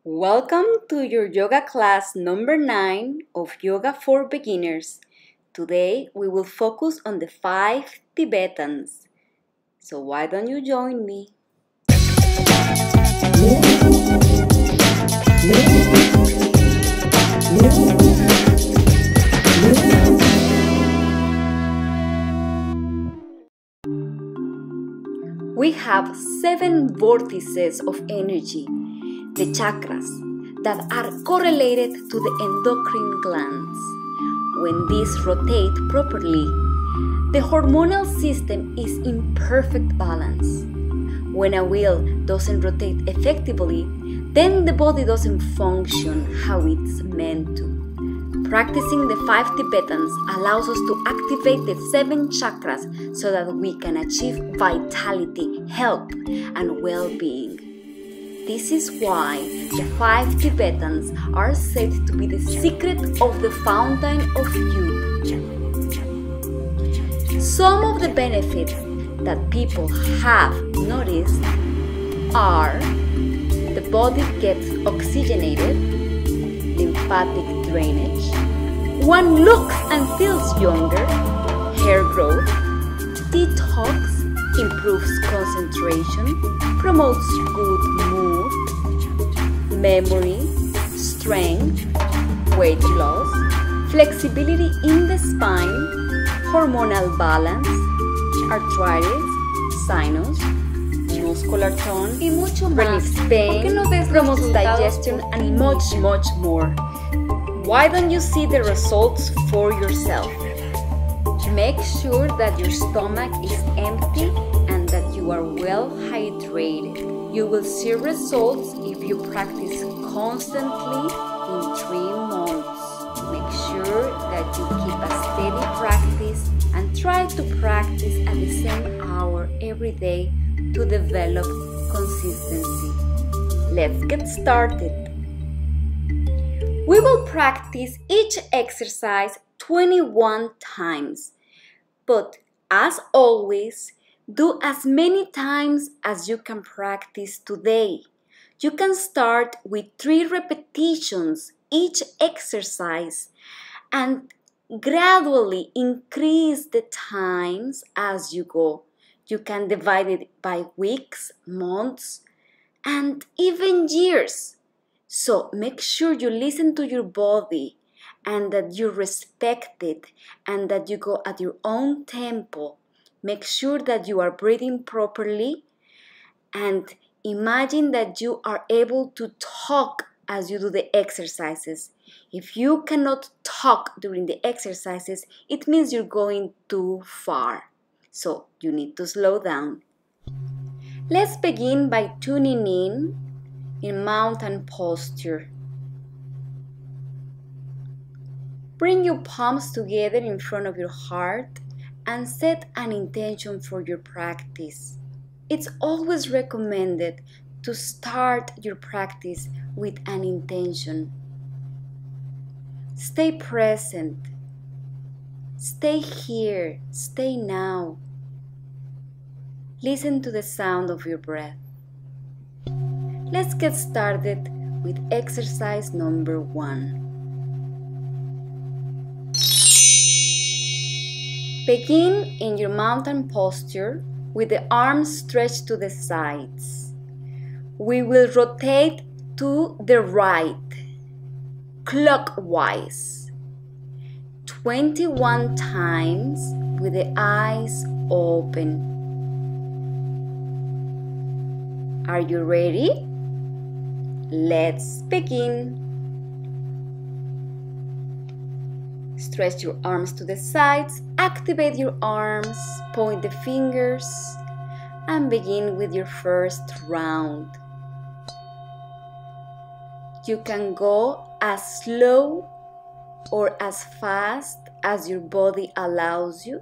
Welcome to your yoga class number 9 of Yoga for Beginners. Today we will focus on the 5 Tibetans. So why don't you join me? We have 7 vortices of energy, the chakras, that are correlated to the endocrine glands. When these rotate properly, the hormonal system is in perfect balance. When a wheel doesn't rotate effectively, then the body doesn't function how it's meant to. Practicing the 5 Tibetans allows us to activate the 7 chakras so that we can achieve vitality, health, and well-being. This is why the 5 Tibetans are said to be the secret of the fountain of youth. Some of the benefits that people have noticed are the body gets oxygenated, lymphatic drainage, one looks and feels younger, hair growth, detox, improves concentration, promotes good mood, memory, strength, weight loss, flexibility in the spine, hormonal balance, arthritis, sinus, muscular tone, y mucho más. Relieves pain, promotes digestion, and much more. Why don't you see the results for yourself? Make sure that your stomach is empty and that you are well hydrated. You will see results if you practice constantly in 3 months. Make sure that you keep a steady practice and try to practice at the same hour every day to develop consistency. Let's get started. We will practice each exercise 21 times. But as always, do as many times as you can practice today. You can start with 3 repetitions each exercise and gradually increase the times as you go. You can divide it by weeks, months, and even years. So make sure you listen to your body and that you respect it and that you go at your own tempo. Make sure that you are breathing properly and imagine that you are able to talk as you do the exercises. If you cannot talk during the exercises, it means you're going too far. So you need to slow down. Let's begin by tuning in mountain posture. Bring your palms together in front of your heart and set an intention for your practice. It's always recommended to start your practice with an intention. Stay present. Stay here. Stay now. Listen to the sound of your breath. Let's get started with exercise number 1. Begin in your mountain posture with the arms stretched to the sides. We will rotate to the right, clockwise, 21 times with the eyes open. Are you ready? Let's begin. Stretch your arms to the sides, activate your arms, point the fingers, and begin with your first round. You can go as slow or as fast as your body allows you.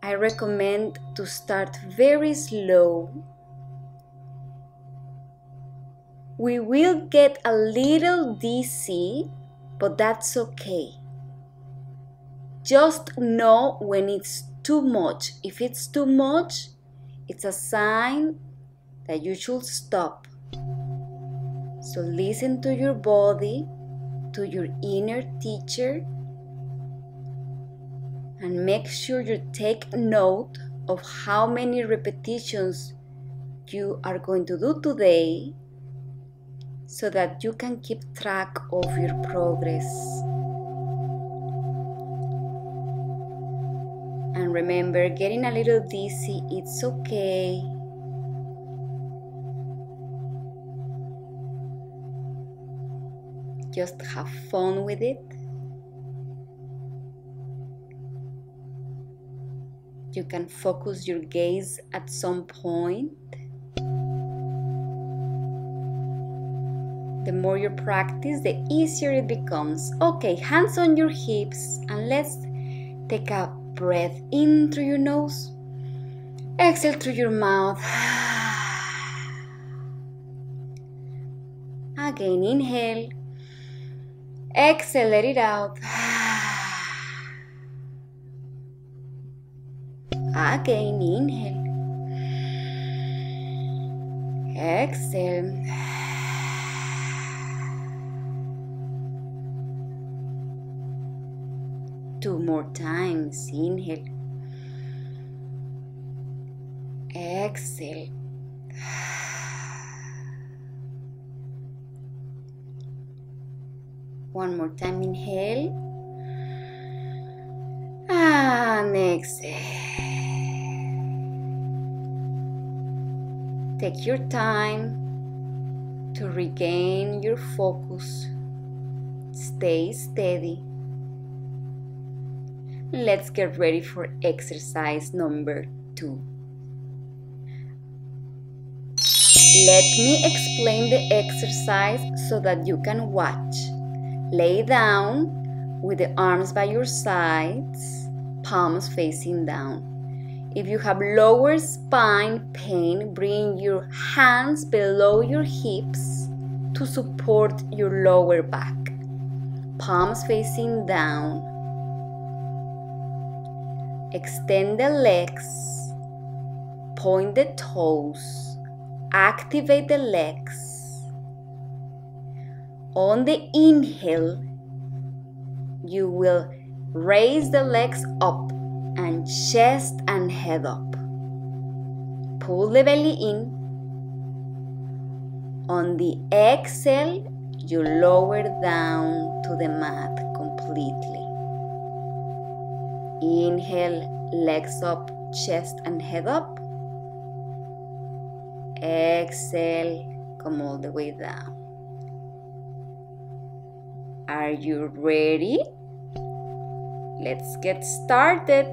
I recommend to start very slow. We will get a little dizzy, but that's okay. Just know when it's too much. If it's too much, it's a sign that you should stop. So listen to your body, to your inner teacher, and make sure you take note of how many repetitions you are going to do today so that you can keep track of your progress. And remember, getting a little dizzy, it's okay. Just have fun with it. You can focus your gaze at some point. The more you practice, the easier it becomes. Okay, hands on your hips, and let's take a breath in through your nose. Exhale through your mouth. Again, inhale. Exhale, let it out. Again, inhale. Exhale. Two more times. Inhale. Exhale. One more time. Inhale. And exhale. Take your time to regain your focus. Stay steady. Let's get ready for exercise number 2. Let me explain the exercise so that you can watch. Lay down with the arms by your sides, palms facing down. If you have lower spine pain, bring your hands below your hips to support your lower back. Palms facing down. Extend the legs. Point the toes. Activate the legs. On the inhale, you will raise the legs up and chest and head up. Pull the belly in. On the exhale, you lower down to the mat completely. Inhale, legs up, chest and head up. Exhale, come all the way down. Are you ready? Let's get started.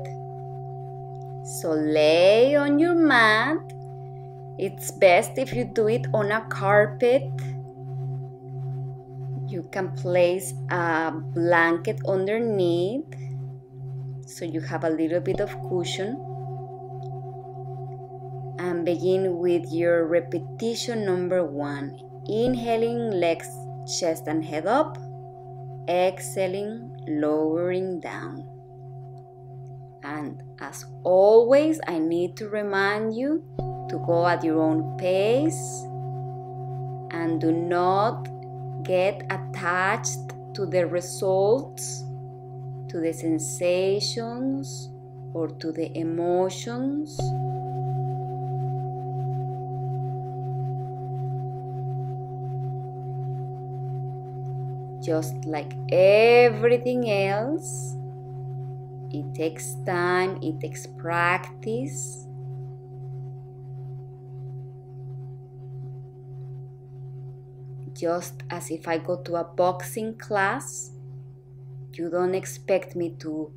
So lay on your mat. It's best if you do it on a carpet. You can place a blanket underneath so you have a little bit of cushion. And begin with your repetition number 1. Inhaling, legs, chest and head up. Exhaling, lowering down. And as always, I need to remind you to go at your own pace and do not get attached to the results, to the sensations, or to the emotions. Just like everything else, it takes time, it takes practice. Just as if I go to a boxing class, you don't expect me to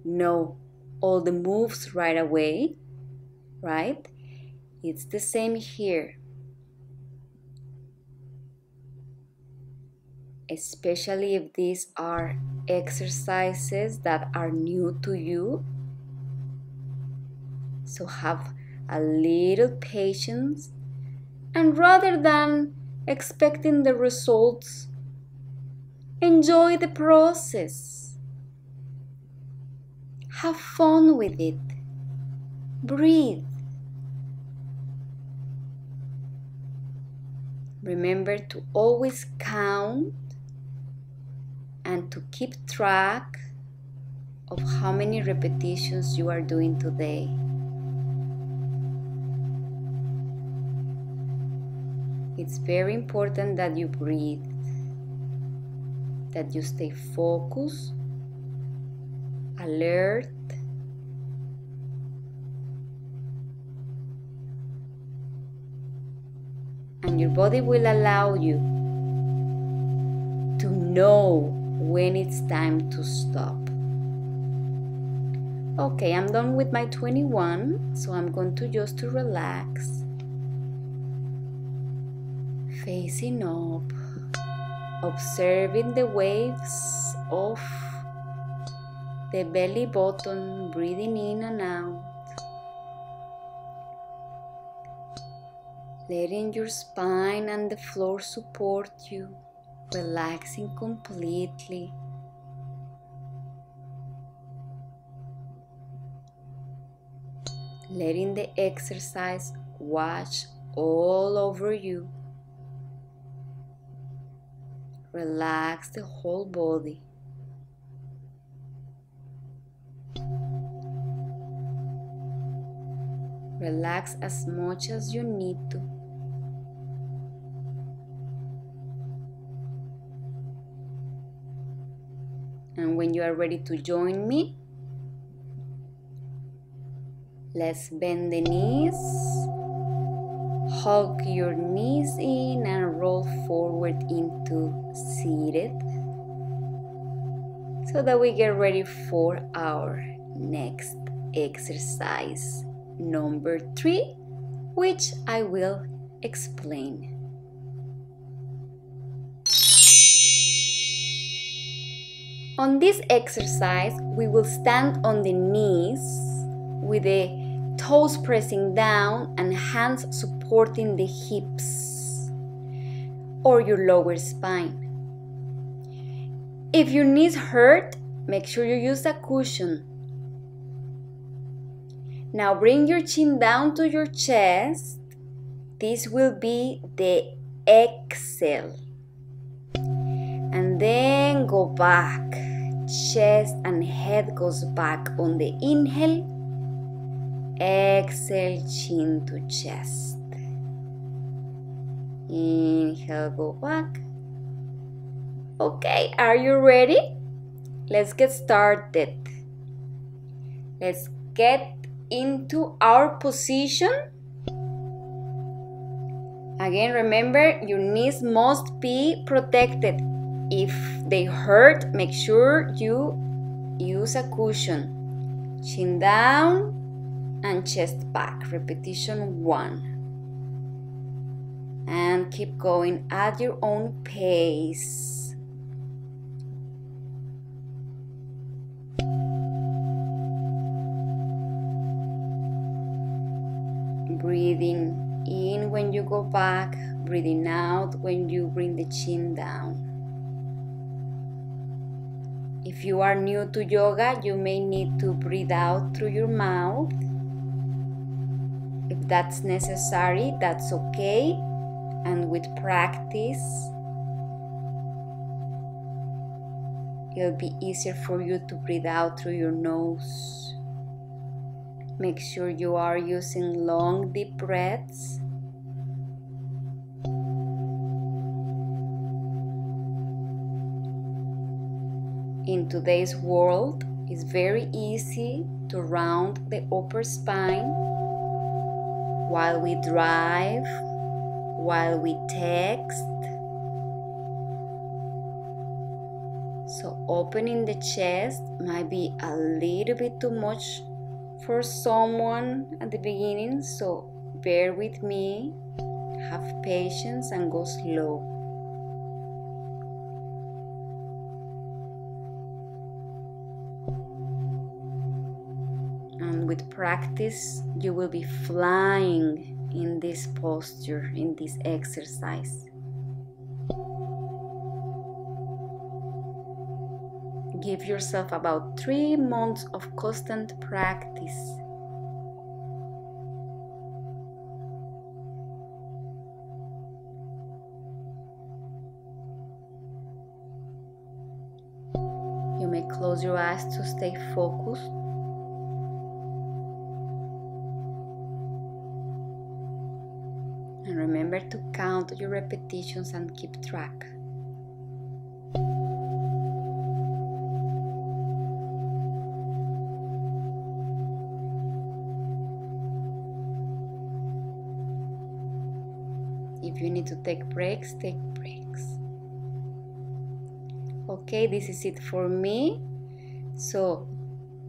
know all the moves right away, right? It's the same here. Especially if these are exercises that are new to you. So have a little patience, and rather than expecting the results, enjoy the process. Have fun with it. Breathe. Remember to always count and to keep track of how many repetitions you are doing today. It's very important that you breathe, that you stay focused, alert, and your body will allow you to know when it's time to stop. Okay, I'm done with my 21, so I'm going to just to relax. Facing up, observing the waves of the belly button, breathing in and out. Letting your spine and the floor support you, relaxing completely. Letting the exercise wash all over you. Relax the whole body. Relax as much as you need to. And when you are ready to join me, let's bend the knees, hug your knees in and roll forward into seated so that we get ready for our next exercise, number 3, which I will explain. On this exercise, we will stand on the knees with the toes pressing down and hands supporting the hips or your lower spine. If your knees hurt, make sure you use a cushion. Now bring your chin down to your chest. This will be the exhale. And then go back. Chest and head goes back on the inhale. Exhale, chin to chest. Inhale, go back. Okay, are you ready? Let's get started. Let's get into our position. Again, remember, your knees must be protected. If they hurt, make sure you use a cushion. Chin down and chest back. Repetition 1. And keep going at your own pace. Breathing in when you go back, breathing out when you bring the chin down. If you are new to yoga, you may need to breathe out through your mouth. If that's necessary, that's okay. And with practice, it'll be easier for you to breathe out through your nose. Make sure you are using long, deep breaths. In today's world, it's very easy to round the upper spine while we drive, while we text. So opening the chest might be a little bit too much for someone at the beginning, so bear with me, have patience and go slow. And with practice, you will be flying in this posture, in this exercise. Give yourself about 3 months of constant practice. close your eyes to stay focused. And remember to count your repetitions and keep track. If you need to take breaks, take breaks. Okay, this is it for me. So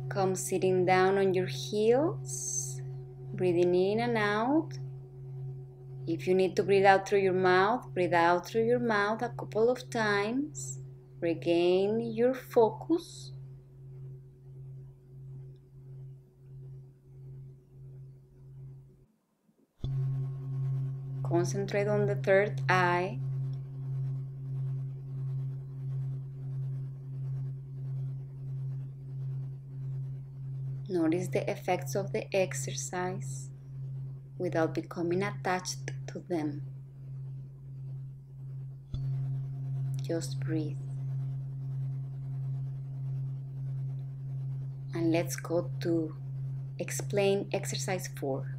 come sitting down on your heels, breathing in and out. If you need to breathe out through your mouth, breathe out through your mouth a couple of times. Regain your focus. Concentrate on the third eye. Notice the effects of the exercise without becoming attached to them. Just breathe. And let's go to explain exercise 4.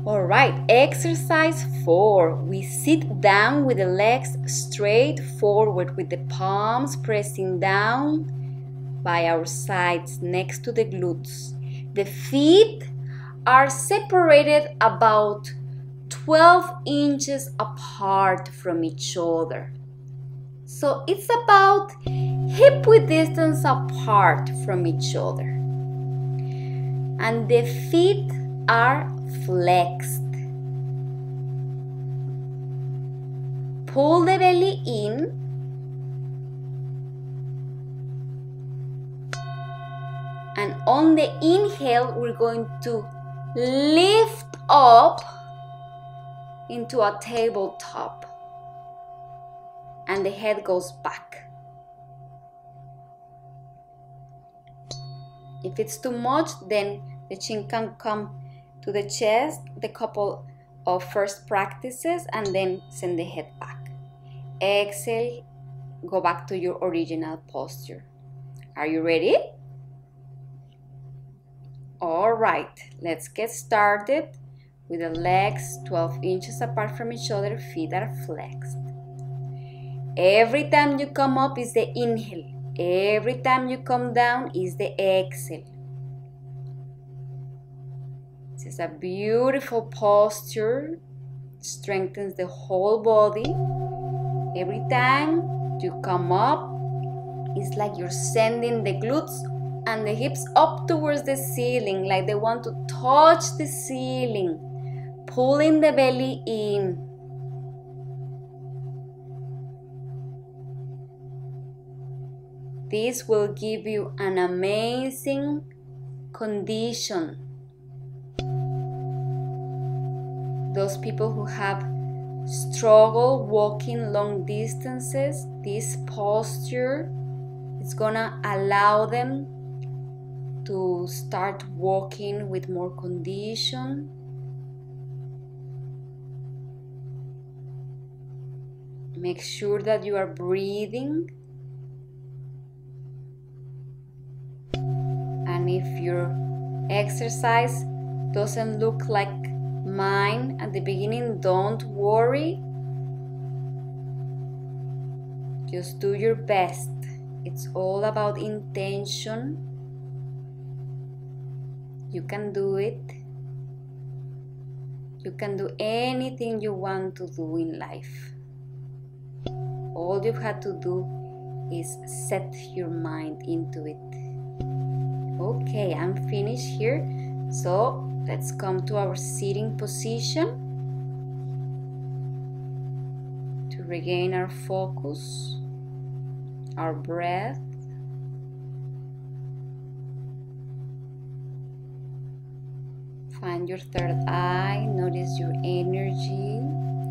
Alright, exercise 4. We sit down with the legs straight forward with the palms pressing down by our sides next to the glutes. The feet are separated about 12 inches apart from each other. So it's about hip-width distance apart from each other. And the feet are flexed. Pull the belly in. And on the inhale, we're going to lift up into a tabletop. And the head goes back. If it's too much, then the chin can come to the chest, the couple of first practices, and then send the head back. Exhale, go back to your original posture. Are you ready? All right, let's get started with the legs 12 inches apart from each other, feet are flexed. Every time you come up is the inhale. Every time you come down is the exhale. This is a beautiful posture. Strengthens the whole body. Every time you come up, it's like you're sending the glutes and the hips up towards the ceiling, like they want to touch the ceiling. Pulling the belly in. This will give you an amazing condition. Those people who have struggle walking long distances, this posture is gonna allow them to start walking with more condition. Make sure that you are breathing. And if your exercise doesn't look like mine at the beginning, don't worry. Just do your best. It's all about intention. You can do it. You can do anything you want to do in life. All you've had to do is set your mind into it. Okay, I'm finished here. So let's come to our sitting position to regain our focus, our breath. Find your third eye. Notice your energy,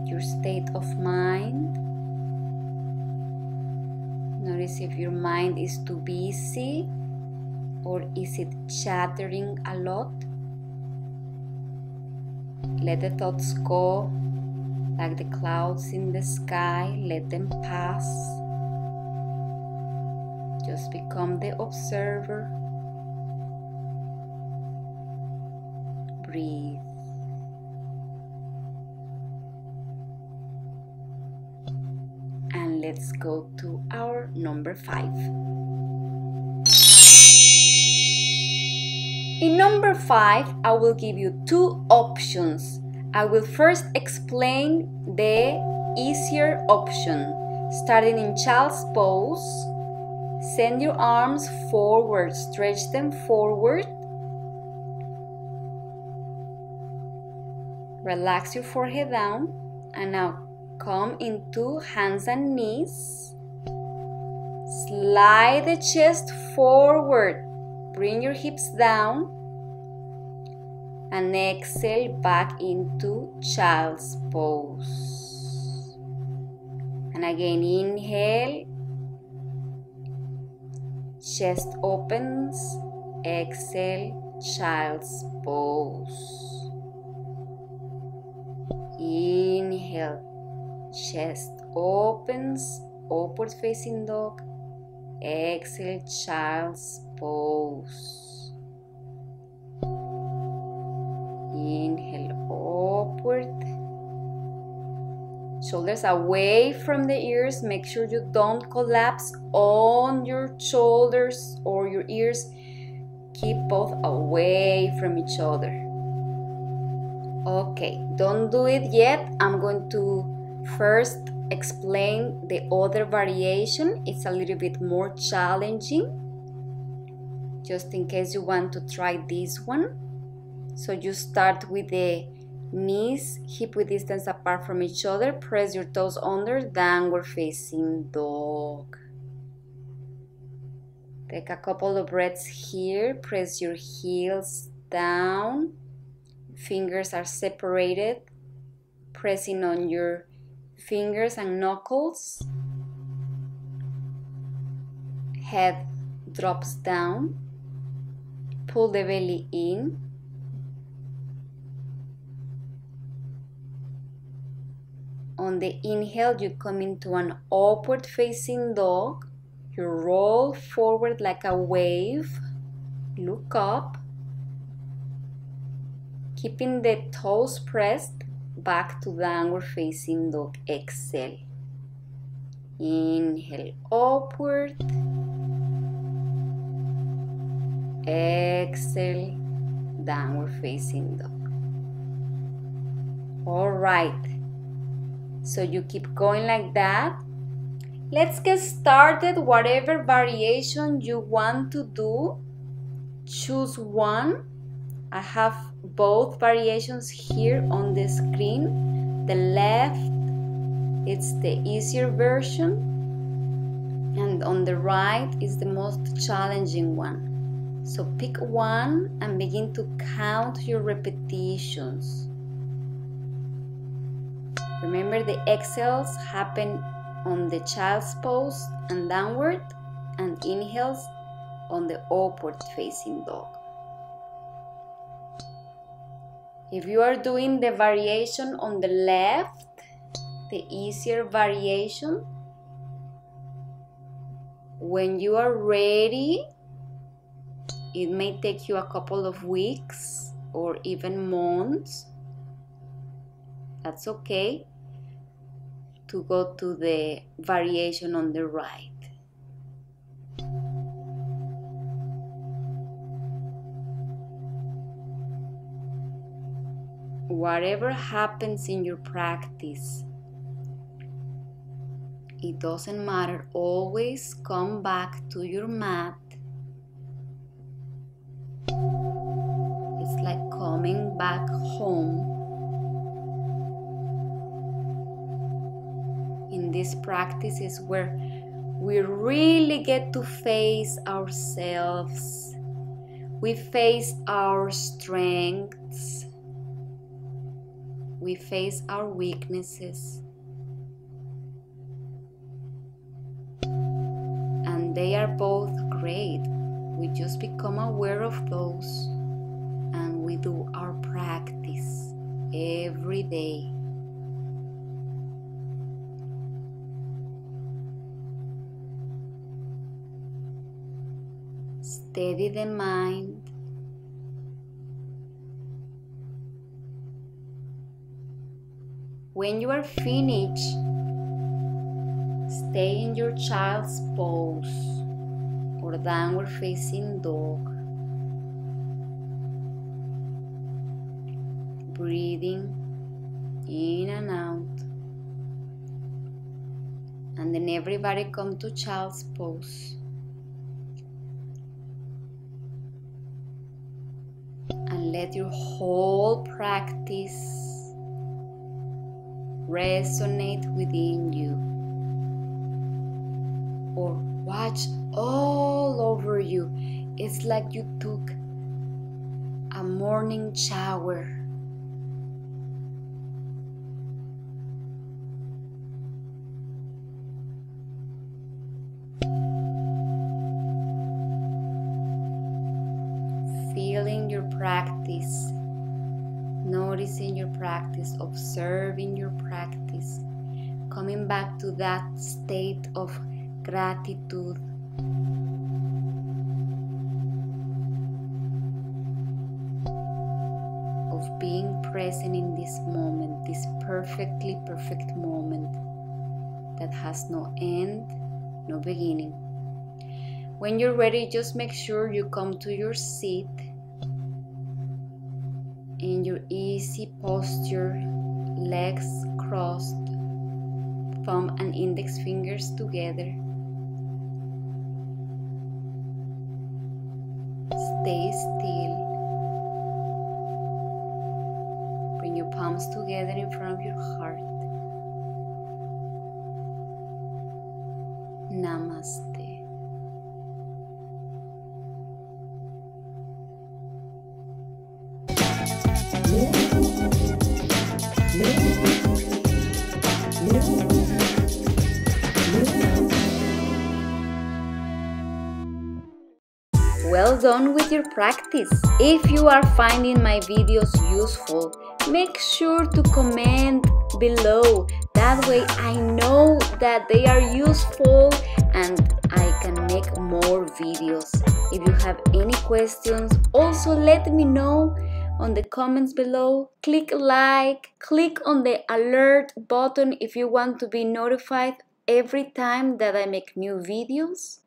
your state of mind. Notice if your mind is too busy or is it chattering a lot. Let the thoughts go like the clouds in the sky. Let them pass. Just become the observer. Breathe. And let's go to our number 5. In number 5, I will give you 2 options. I will first explain the easier option. Starting in child's pose, send your arms forward, stretch them forward. Relax your forehead down, and now come into hands and knees. Slide the chest forward. Bring your hips down. And exhale back into child's pose. And again, inhale. Chest opens. Exhale, child's pose. Inhale. Chest opens. Upward facing dog. Exhale, child's pose. Inhale, upward. Shoulders away from the ears. Make sure you don't collapse on your shoulders or your ears. Keep both away from each other. Okay, don't do it yet. I'm going to first explain the other variation. It's a little bit more challenging, just in case you want to try this one. So you start with the knees hip-width distance apart from each other. Press your toes under, downward facing dog. Take a couple of breaths here. Press your heels down. Fingers are separated. Pressing on your fingers and knuckles. Head drops down. Pull the belly in. On the inhale, you come into an upward facing dog. You roll forward like a wave. Look up. Keeping the toes pressed, back to downward facing dog. Exhale. Inhale, upward. Exhale, downward facing dog. All right. So you keep going like that. Let's get started. Whatever variation you want to do, choose one. I have both variations here on the screen. The left, it's the easier version, and on the right is the most challenging one. So pick one and begin to count your repetitions. Remember, the exhales happen on the child's pose and downward, and inhales on the upward facing dog. If you are doing the variation on the left, the easier variation, when you are ready, it may take you a couple of weeks or even months. That's okay, to go to the variation on the right. Whatever happens in your practice, it doesn't matter. Always come back to your mat. It's like coming back home. In this practice is where we really get to face ourselves. We face our strengths. We face our weaknesses. And they are both great. We just become aware of those and we do our practice every day. Steady the mind. When you are finished, stay in your child's pose or downward facing dog. Breathing in and out. And then everybody come to child's pose. And let your whole practice resonate within you. Or watch all over you. It's like you took a morning shower. Feeling your practice, noticing your practice, observing your practice, coming back to that state of gratitude. Of being present in this moment, this perfectly perfect moment that has no end, no beginning. When you're ready, just make sure you come to your seat in your easy posture, legs crossed, thumb and index fingers together. Stay still. Bring your palms together in front of your heart. Namaste. Well done with your practice. If you are finding my videos useful, make sure to comment below. That way I know that they are useful and I can make more videos. If you have any questions, also let me know on the comments below. Click like, click on the alert button if you want to be notified every time that I make new videos.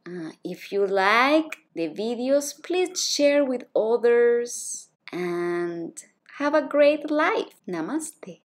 If you like the videos, please share with others and have a great life. Namaste.